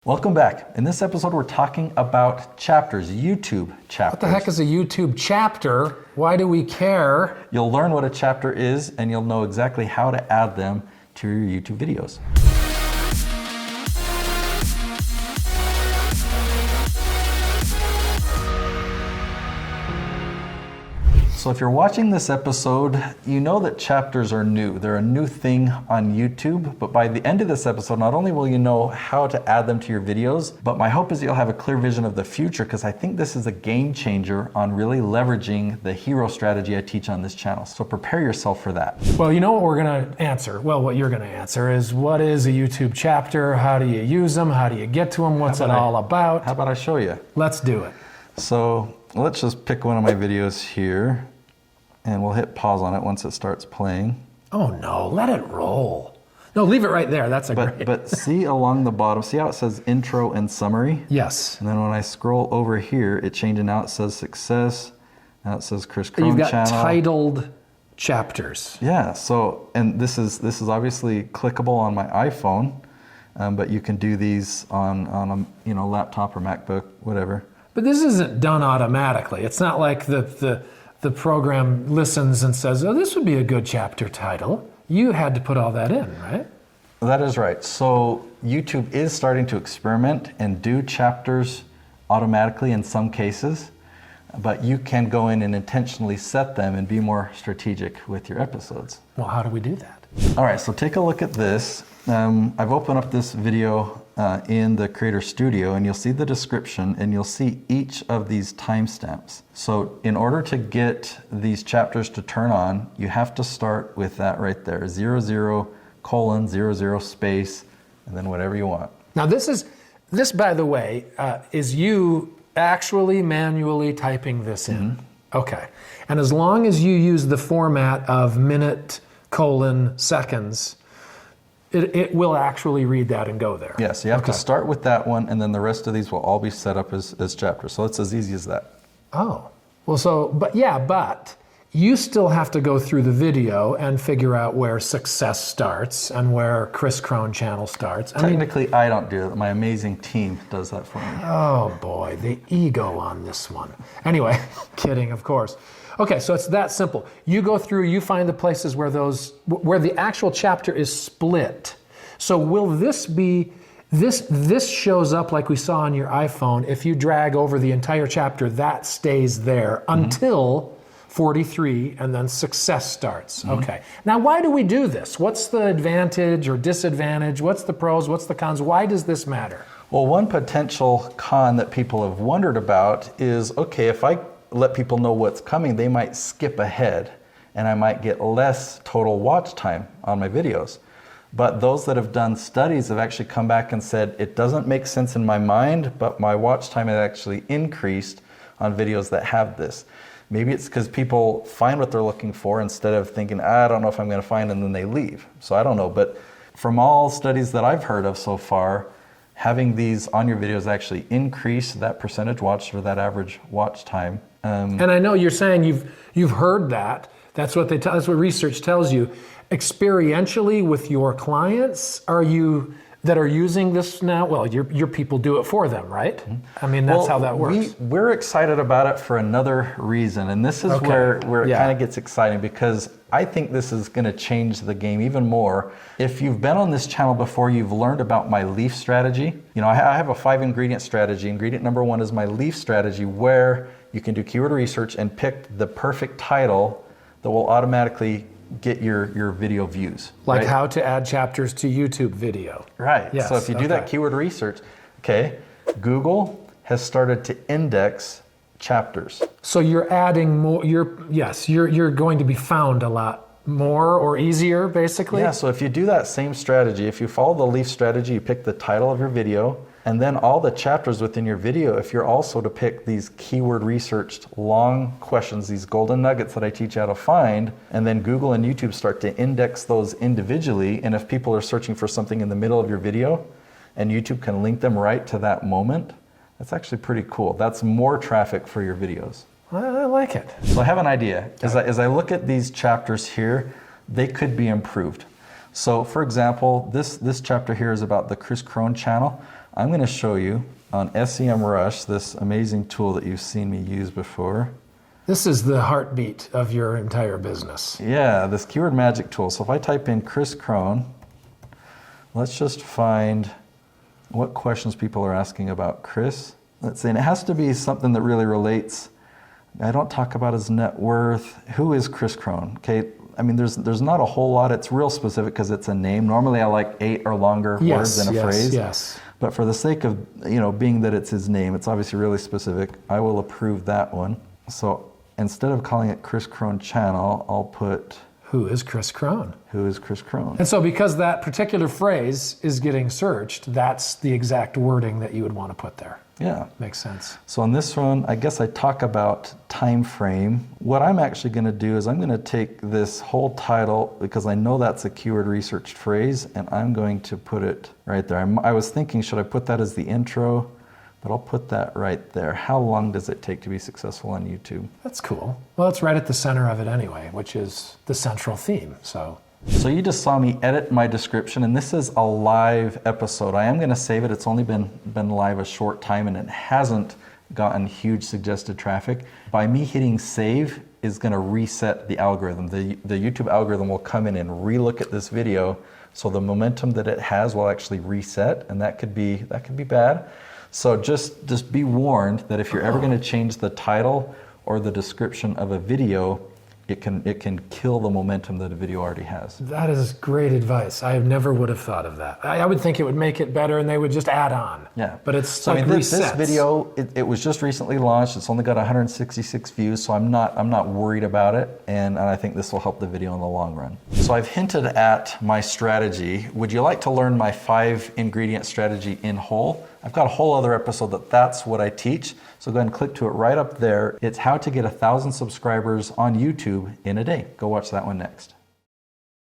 Welcome back. In this episode, we're talking about chapters, YouTube chapters. What the heck is a YouTube chapter? Why do we care? You'll learn what a chapter is, and you'll know exactly how to add them to your YouTube videos. So if you're watching this episode, you know that chapters are new. They're a new thing on YouTube, but by the end of this episode, not only will you know how to add them to your videos, but my hope is you'll have a clear vision of the future, because I think this is a game changer on really leveraging the hero strategy I teach on this channel. So prepare yourself for that. Well, you know what we're gonna answer? Well, what you're gonna answer is, what is a YouTube chapter? How do you use them? How do you get to them? What's it all about? How about I show you? Let's do it. So let's just pick one of my videos here, and we'll hit pause on it once it starts playing. Oh no, let it roll. No, leave it right there. That's a great. But see along the bottom, see how it says intro and summary? Yes. And then when I scroll over here, it changes. Now it says success. Now it says Chris Crone You've got channel. titled chapters. Yeah. So, and this is obviously clickable on my iPhone, but you can do these on a laptop or MacBook, whatever. But this isn't done automatically. It's not like the program listens and says, oh, this would be a good chapter title. You had to put all that in, right? That is right. So YouTube is starting to experiment and do chapters automatically in some cases, but you can go in and intentionally set them and be more strategic with your episodes. Well, how do we do that? All right, so take a look at this. I've opened up this video in the Creator Studio, and you'll see the description, and you'll see each of these timestamps. So in order to get these chapters to turn on, you have to start with that right there, 00:00 space, and then whatever you want. Now this, by the way, is you actually manually typing this in. Mm-hmm. Okay. And as long as you use the format of minute, seconds, it will actually read that and go there. Yes, you have to start with that one, and then the rest of these will all be set up as chapters. So it's as easy as that. Oh, well, but you still have to go through the video and figure out where success starts and where Chris Crone channel starts. Technically, I don't do it. My amazing team does that for me. Oh boy, the ego on this one. Anyway, kidding, of course. Okay, so it's that simple. You go through, you find the places where the actual chapter is split. So will this be, this shows up like we saw on your iPhone. If you drag over the entire chapter, that stays there until 43, and then success starts. Mm-hmm. Okay. Now, why do we do this? What's the advantage or disadvantage? What's the pros? What's the cons? Why does this matter? Well, one potential con that people have wondered about is, okay, if I let people know what's coming, they might skip ahead, and I might get less total watch time on my videos. But those that have done studies have actually come back and said, it doesn't make sense in my mind, but my watch time has actually increased on videos that have this. Maybe it's because people find what they're looking for instead of thinking, I don't know if I'm going to find, and then they leave. So I don't know, but from all studies that I've heard of so far, having these on your videos actually increase that percentage watched or that average watch time. And I know you're saying you've heard that. That's what that's what research tells you. Experientially with your clients, that are using this now? Well, your people do it for them, right? Mm-hmm. I mean, that's how that works. We're excited about it for another reason, and this is where it kind of gets exciting, because I think this is going to change the game even more. If you've been on this channel before, you've learned about my leaf strategy. You know, I have a 5-ingredient strategy. Ingredient number 1 is my leaf strategy, where you can do keyword research and pick the perfect title that will automatically get your video views. Like how to add chapters to YouTube video. Right. Yes, so if you do that keyword research, Google has started to index chapters. So you're adding more, you're going to be found a lot more or easier, basically? Yeah, so if you do that same strategy, if you follow the leaf strategy, you pick the title of your video, and then all the chapters within your video, if you're also to pick these keyword researched long questions, these golden nuggets that I teach you how to find, and then Google and YouTube start to index those individually, and if people are searching for something in the middle of your video, and YouTube can link them right to that moment, that's actually pretty cool. That's more traffic for your videos. I like it. So I have an idea. As I look at these chapters here, they could be improved. So for example, this chapter here is about the Chris Crone channel. I'm going to show you on SEMrush, this amazing tool that you've seen me use before. This is the heartbeat of your entire business. Yeah, this keyword magic tool. So if I type in Chris Crone, let's just find what questions people are asking about Chris. Let's see, and it has to be something that really relates. I don't talk about his net worth. Who is Chris Crone? Okay, I mean, there's not a whole lot. It's real specific because it's a name. Normally I like 8 or longer words in a phrase. Yes. But for the sake of, being that it's his name, it's obviously really specific. I will approve that one. So instead of calling it Chris Crone Channel, I'll put... Who is Chris Crone? Who is Chris Crone? And so because that particular phrase is getting searched, that's the exact wording that you would want to put there. Yeah. Makes sense. So on this one, I guess I talk about time frame. What I'm actually going to do is I'm going to take this whole title, because I know that's a keyword researched phrase, and I'm going to put it right there. I was thinking, should I put that as the intro? But I'll put that right there. How long does it take to be successful on YouTube? That's cool. Well, it's right at the center of it anyway, which is the central theme. So you just saw me edit my description, and this is a live episode. I am going to save it. It's only been live a short time, and it hasn't gotten huge suggested traffic. By me hitting save is going to reset the algorithm. The YouTube algorithm will come in and relook at this video, so the momentum that it has will actually reset, and that could be bad. So just be warned that if you're ever going to change the title or the description of a video, it can kill the momentum that a video already has. that is great advice. I never would have thought of that. I would think it would make it better and they would just add on. Yeah. But it's so like this resets. video, it was just recently launched. It's only got 166 views, so I'm not worried about it, and I think this will help the video in the long run. So I've hinted at my strategy. Would you like to learn my 5 ingredient strategy in whole? I've got a whole other episode that's what I teach. So go ahead and click to it right up there. It's how to get 1,000 subscribers on YouTube in a day. Go watch that one next.